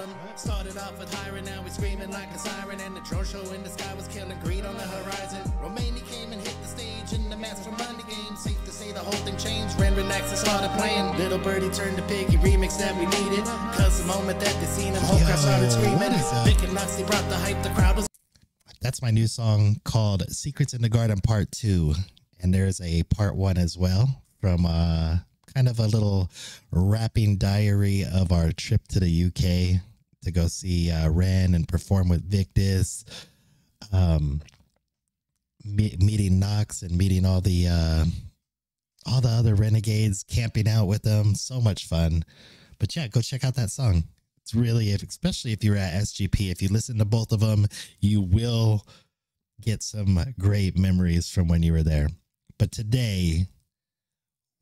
Harlem. Started off with hiring, now we screaming like a siren. And the drone show in the sky was killing greed on the horizon. Romania came and hit the stage in the Master Money game. Safe to say the whole thing changed. Ren relaxed and started playing. Little Birdie turned to Piggy, remix that we needed. Cause the moment that they seen him, whole crowd started screaming. Vic and Noxie brought the hype, the crowd was... That's my new song called Secrets in the Garden Part 2. And there's a Part 1 as well from kind of a little rapping diary of our trip to the UK to go see Ren and perform with Victus, meeting Nox and meeting all the other renegades, camping out with them. So much fun. But yeah, go check out that song. It's really, especially if you're at SGP, if you listen to both of them, you will get some great memories from when you were there. But today,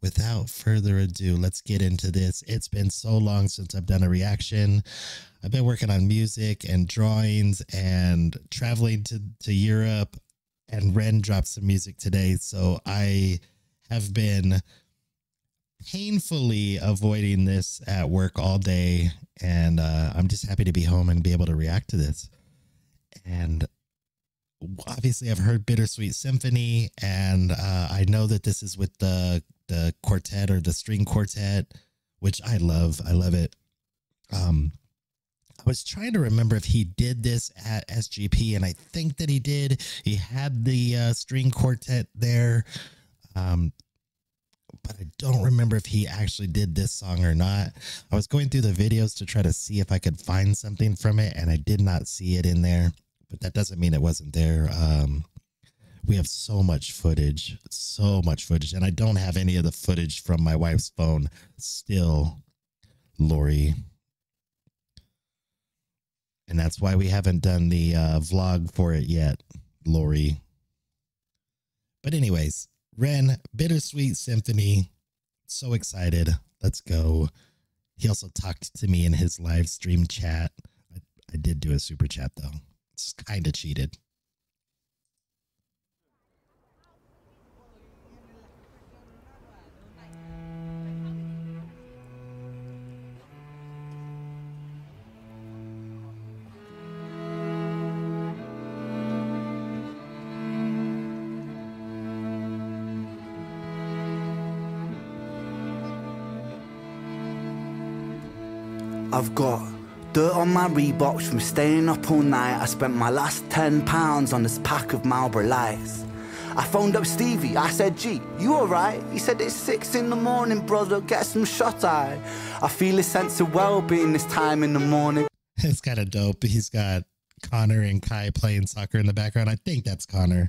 without further ado, let's get into this. It's been so long since I've done a reaction. I've been working on music and drawings and traveling to Europe, and Ren dropped some music today. So I have been painfully avoiding this at work all day. And I'm just happy to be home and be able to react to this. And obviously I've heard Bittersweet Symphony, and I know that this is with the quartet or the string quartet, which I love. I love it. I was trying to remember if he did this at SGP, and I think that he did. He had the string quartet there, but I don't remember if he actually did this song or not. I was going through the videos to try to see if I could find something from it, and I did not see it in there, but that doesn't mean it wasn't there. We have so much footage, and I don't have any of the footage from my wife's phone still, Lori. And that's why we haven't done the vlog for it yet, Lori. But anyways, Ren, Bittersweet Symphony. So excited. Let's go. He also talked to me in his live stream chat. I did do a super chat, though. It's kind of cheated. I've got dirt on my Reeboks from staying up all night. I spent my last £10 on this pack of Marlboro Lights. I phoned up Stevie, I said, G, you alright? He said, it's 6 in the morning, brother, get some shut-eye. I feel a sense of well-being this time in the morning. It's kind of dope. He's got Connor and Kai playing soccer in the background. I think that's Connor.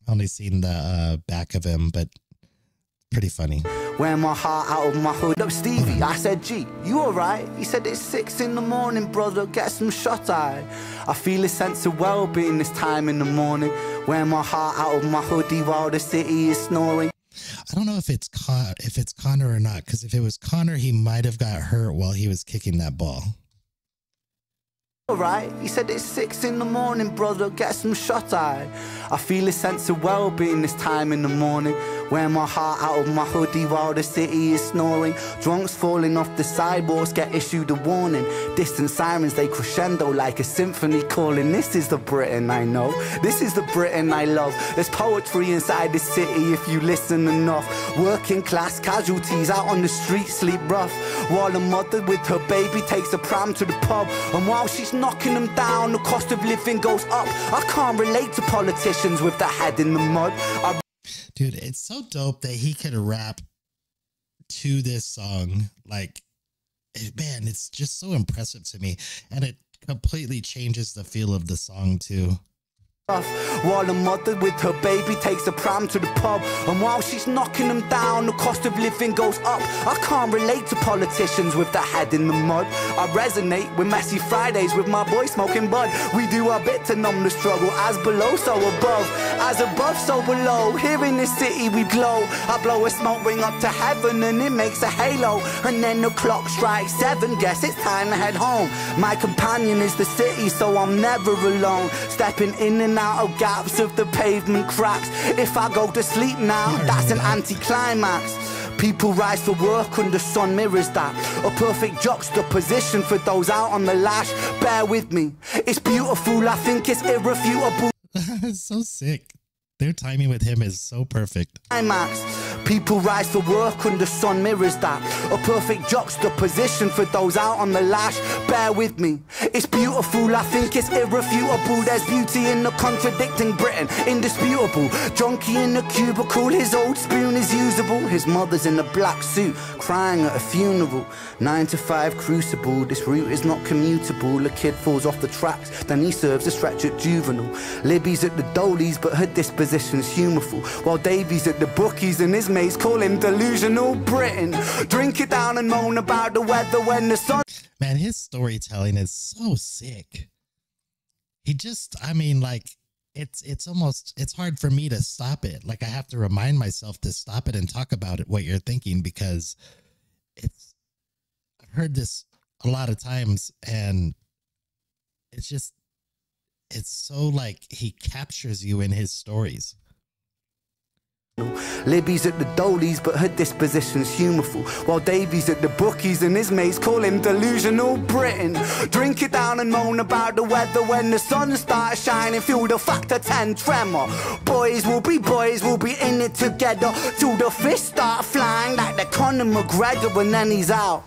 Only seen the back of him, but pretty funny. Wear my heart out of my hood. Up Stevie, I said, G, you alright? He said, it's 6 in the morning, brother, get some shut-eye. I feel a sense of well-being this time in the morning. Wear my heart out of my hoodie while the city is snoring. I don't know if it's Connor or not, because if it was Connor, he might have got hurt while he was kicking that ball. Alright, he said, it's 6 in the morning, brother, get some shut-eye. I feel a sense of well-being this time in the morning. Wear my heart out of my hoodie while the city is snoring. Drunks falling off the sidewalks get issued a warning. Distant sirens, they crescendo like a symphony calling. This is the Britain I know, this is the Britain I love. There's poetry inside the city if you listen enough. Working class casualties out on the street sleep rough, while a mother with her baby takes a pram to the pub. And while she's knocking them down, the cost of living goes up. I can't relate to politicians with their head in the mud. Dude, it's so dope that he could rap to this song. Like, man, it's just so impressive to me. And it completely changes the feel of the song, too. While a mother with her baby takes a pram to the pub. And while she's knocking them down, the cost of living goes up. I can't relate to politicians with their head in the mud. I resonate with messy Fridays with my boy smoking bud. We do our bit to numb the struggle, as below so above, as above so below. Here in this city we glow. I blow a smoke ring up to heaven and it makes a halo. And then the clock strikes 7, guess it's time to head home. My companion is the city, so I'm never alone. Stepping in and out of gaps of the pavement cracks. If I go to sleep now, that's an anticlimax. People rise for work under sun mirrors that. A perfect juxtaposition for those out on the lash. Bear with me, it's beautiful, I think it's irrefutable. It's so sick. Their timing with him is so perfect. Climax. People rise for work under sun mirrors that. A perfect juxtaposition for those out on the lash. Bear with me, it's beautiful, I think it's irrefutable. There's beauty in the contradicting Britain, indisputable. Junkie in the cubicle, his old spoon is usable. His mother's in a black suit, crying at a funeral. 9 to 5 crucible, this route is not commutable. A kid falls off the tracks, then he serves a stretch at juvenile. Libby's at the dolies, but her disposition's humorful. While Davy's at the bookies and his mates call him delusional Britain. Drink it down and moan about the weather when the sun... Man, his storytelling is so sick. He just, I mean, like, it's almost, it's hard for me to stop it. Like, I have to remind myself to stop it and talk about it, what you're thinking, because it's, I've heard this a lot of times, and it's just, it's so like he captures you in his stories. Libby's at the dolies, but her disposition's humorful. While Davy's at the bookies and his mates call him delusional Britain. Drink it down and moan about the weather when the sun starts shining. Feel the factor 10 tremor. Boys will be in it together till the fists start flying like the Conor McGregor, and then he's out.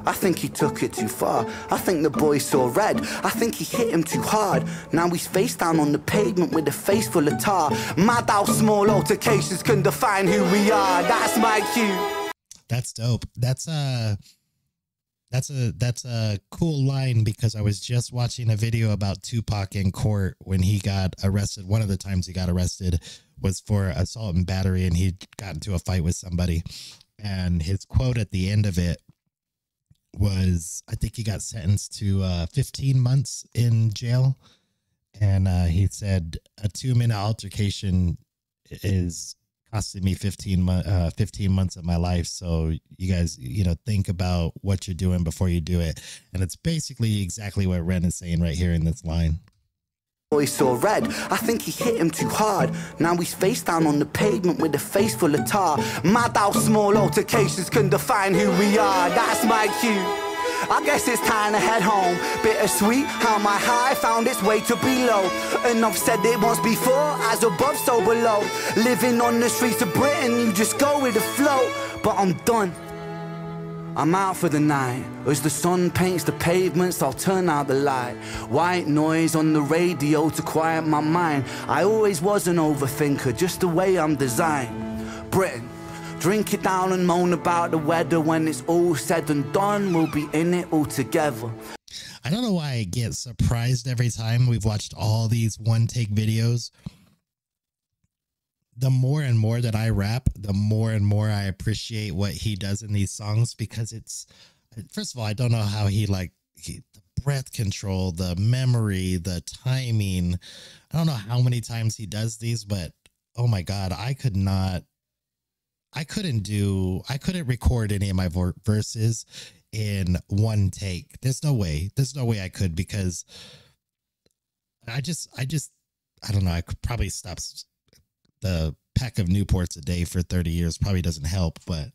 I think he took it too far. I think the boy saw red. I think he hit him too hard. Now he's face down on the pavement with a face full of tar. Mad how small altercations can define who we are. That's my cue. That's dope. That's a cool line, because I was just watching a video about Tupac in court when he got arrested. One of the times he got arrested was for assault and battery, and he got into a fight with somebody. And his quote at the end of it was, I think he got sentenced to 15 months in jail. And he said, a 2-minute altercation is costing me 15 months of my life. So you guys, you know, think about what you're doing before you do it. And it's basically exactly what Ren is saying right here in this line. Boy saw red. I think he hit him too hard. Now he's face down on the pavement with a face full of tar. Mad how small altercations can define who we are. That's my cue. I guess it's time to head home. Bittersweet how my high found its way to below. And I've said it once before, as above so below. Living on the streets of Britain, you just go with the flow. But I'm done, I'm out for the night. As the sun paints the pavements, I'll turn out the light. White noise on the radio to quiet my mind. I always was an overthinker, just the way I'm designed. Britain, drink it down and moan about the weather. When it's all said and done, we'll be in it all together. I don't know why I get surprised every time we've watched all these one-take videos. The more and more that I rap, the more and more I appreciate what he does in these songs, because it's, first of all, I don't know how the breath control, the memory, the timing. I don't know how many times he does these, but oh my God, I couldn't record any of my verses in one take. There's no way I could, because I don't know. I could probably stop the pack of Newports a day for 30 years. Probably doesn't help, but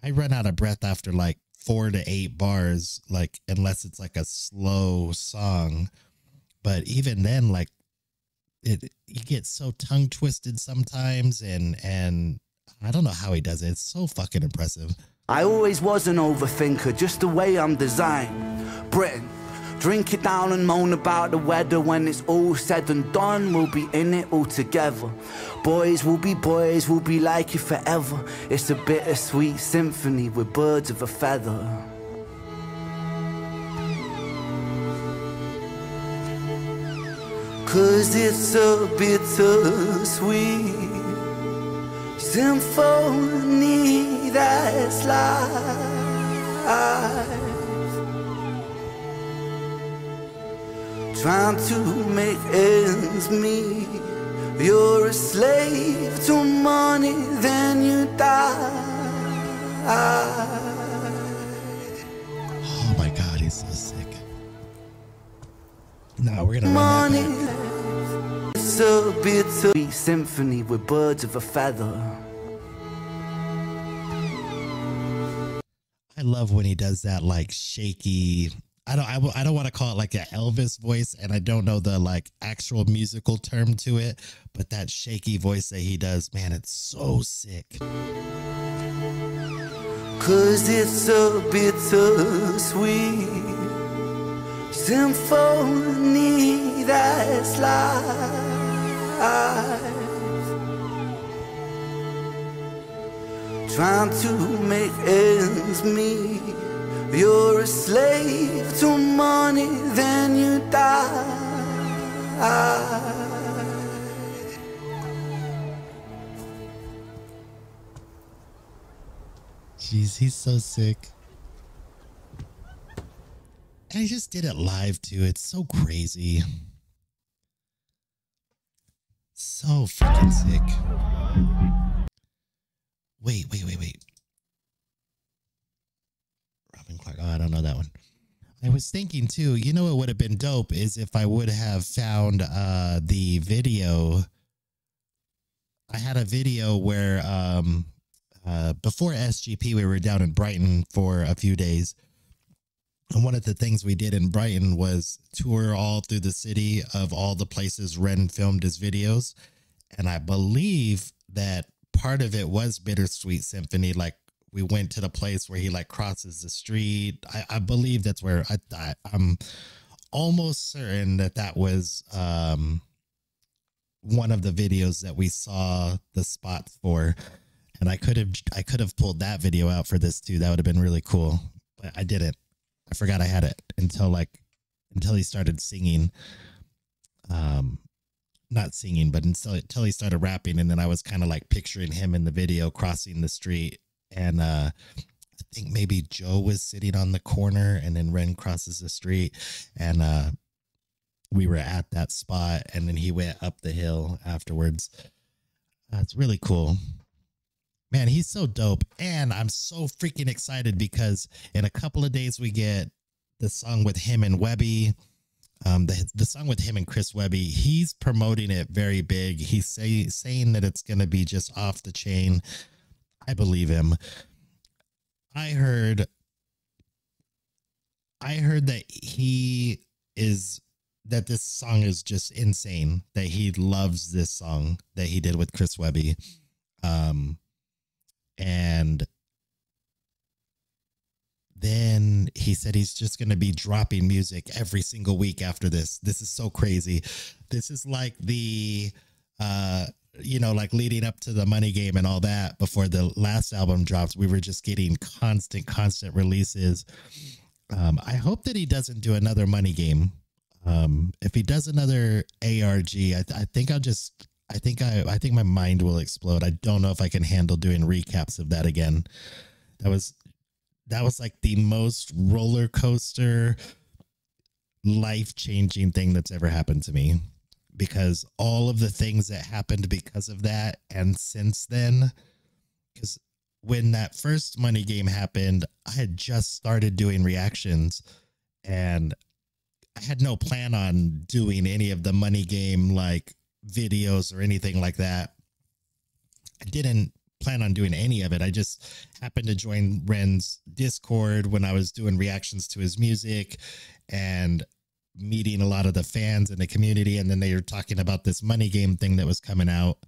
I run out of breath after like 4 to 8 bars, like, unless it's like a slow song. But even then, like, you get so tongue twisted sometimes, and I don't know how he does it. It's so fucking impressive. I always was an overthinker, just the way I'm designed. Britain, drink it down and moan about the weather. When it's all said and done, we'll be in it all together. Boys, we'll be like you forever. It's a bittersweet symphony with birds of a feather. Cause it's a bittersweet symphony that's life. Trying to make ends meet. You're a slave to money, then you die. Oh my God, he's so sick. No, we're gonna run that back. It's a bittersweet symphony with birds of a feather. I love when he does that like shaky. I don't want to call it like an Elvis voice, and I don't know the like actual musical term to it, but that shaky voice that he does, man, it's so sick. 'Cause it's a bittersweet symphony that's life. Trying to make ends meet. You're a slave to money, then you die. Jeez, he's so sick. And he just did it live too. It's so crazy. So freaking sick. Wait. Robin Clark. Oh, I don't know that one. I was thinking too, you know what would have been dope is if I would have found the video. I had a video where before SGP, we were down in Brighton for a few days. And one of the things we did in Brighton was tour all through the city of all the places Ren filmed his videos. And I believe that part of it was Bittersweet Symphony. Like we went to the place where he like crosses the street. I believe that's where I'm almost certain that was one of the videos that we saw the spots for. And I could have pulled that video out for this too. That would have been really cool, but I didn't. I forgot I had it until he started singing. Not singing, but until he started rapping, and then I was kind of like picturing him in the video crossing the street, and I think maybe Joe was sitting on the corner, and then Ren crosses the street, and we were at that spot, and then he went up the hill afterwards. It's really cool. Man, he's so dope. And I'm so freaking excited because in a couple of days we get the song with him and Webby. The song with him and Chris Webby. He's promoting it very big. He's saying that it's going to be just off the chain. I believe him. I heard that that this song is just insane, that he loves this song that he did with Chris Webby. And then he said he's just going to be dropping music every single week after this. This is so crazy. This is like the, like leading up to the Money Game and all that. Before the last album drops, we were just getting constant releases. I hope that he doesn't do another Money Game. If he does another ARG, I think my mind will explode. I don't know if I can handle doing recaps of that again. That was like the most roller coaster, life-changing thing that's ever happened to me, because all of the things that happened because of that. And since then, because when that first Money Game happened, I had just started doing reactions, and I had no plan on doing any of the Money Game like videos or anything like that. I didn't plan on doing any of it. I just happened to join Ren's Discord when I was doing reactions to his music and meeting a lot of the fans in the community. And then they were talking about this Money Game thing that was coming out.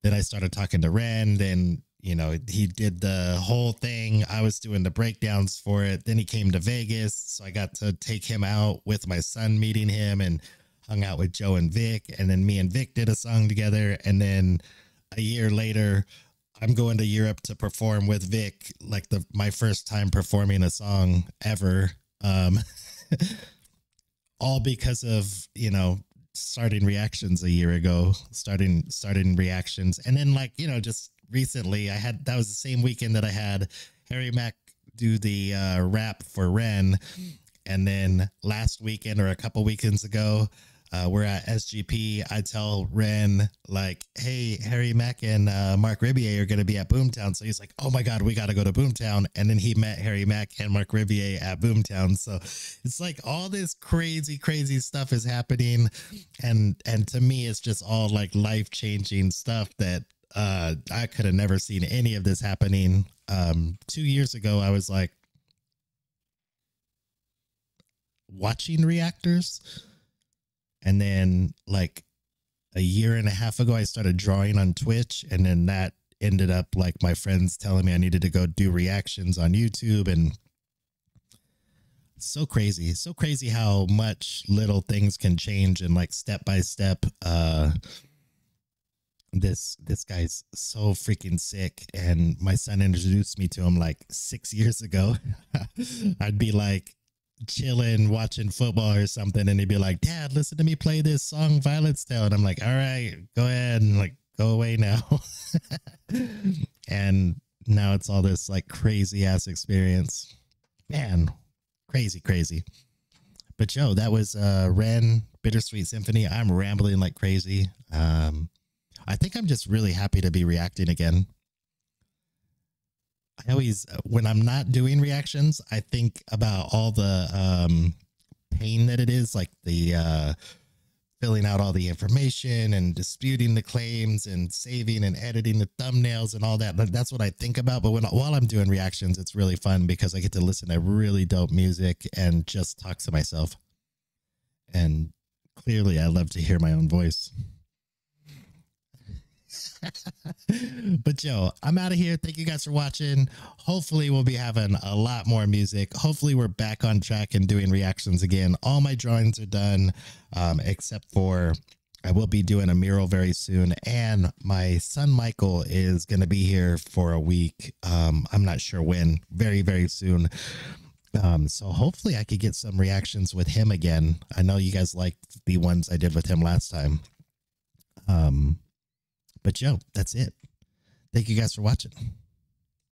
Then I started talking to Ren. Then, he did the whole thing. I was doing the breakdowns for it. Then he came to Vegas. So I got to take him out with my son, meeting him, and hung out with Joe and Vic. And then me and Vic did a song together. And then a year later, I'm going to Europe to perform with Vic, like my first time performing a song ever. All because of, starting reactions a year ago, starting reactions. And then just recently that was the same weekend that I had Harry Mack do the rap for Ren. And then last weekend or a couple weekends ago, we're at SGP. I tell Ren, like, hey, Harry Mack and Mark Ribier are going to be at Boomtown. So he's like, oh my God, we got to go to Boomtown. And then he met Harry Mack and Mark Ribier at Boomtown. So it's like all this crazy stuff is happening. And to me, it's just all like life-changing stuff that I could have never seen any of this happening. 2 years ago, I was like, watching reactors. And then like a year and a half ago, I started drawing on Twitch, and then that ended up like my friends telling me I needed to go do reactions on YouTube. And so crazy how much little things can change, and like step by step. This guy's so freaking sick, and my son introduced me to him like 6 years ago. I'd be like chilling watching football or something, and he'd be like, "Dad, listen to me play this song Violet's Tale," and I'm like, "All right, go ahead," and like, go away now. And now it's all this like crazy ass experience, man. Crazy. But Joe, that was Ren Bittersweet Symphony. I'm rambling like crazy. I think I'm just really happy to be reacting again. I always, when I'm not doing reactions, I think about all the pain that it is, like the filling out all the information and disputing the claims and saving and editing the thumbnails and all that. That's what I think about. But while I'm doing reactions, it's really fun because I get to listen to really dope music and just talk to myself. And clearly, I love to hear my own voice. But Joe, I'm out of here. Thank you guys for watching. Hopefully we'll be having a lot more music. Hopefully we're back on track and doing reactions again. All my drawings are done, except for I will be doing a mural very soon, and my son Michael is going to be here for a week. I'm not sure when. Very soon. So hopefully I could get some reactions with him again. I know you guys liked the ones I did with him last time. But Joe, that's it. Thank you guys for watching.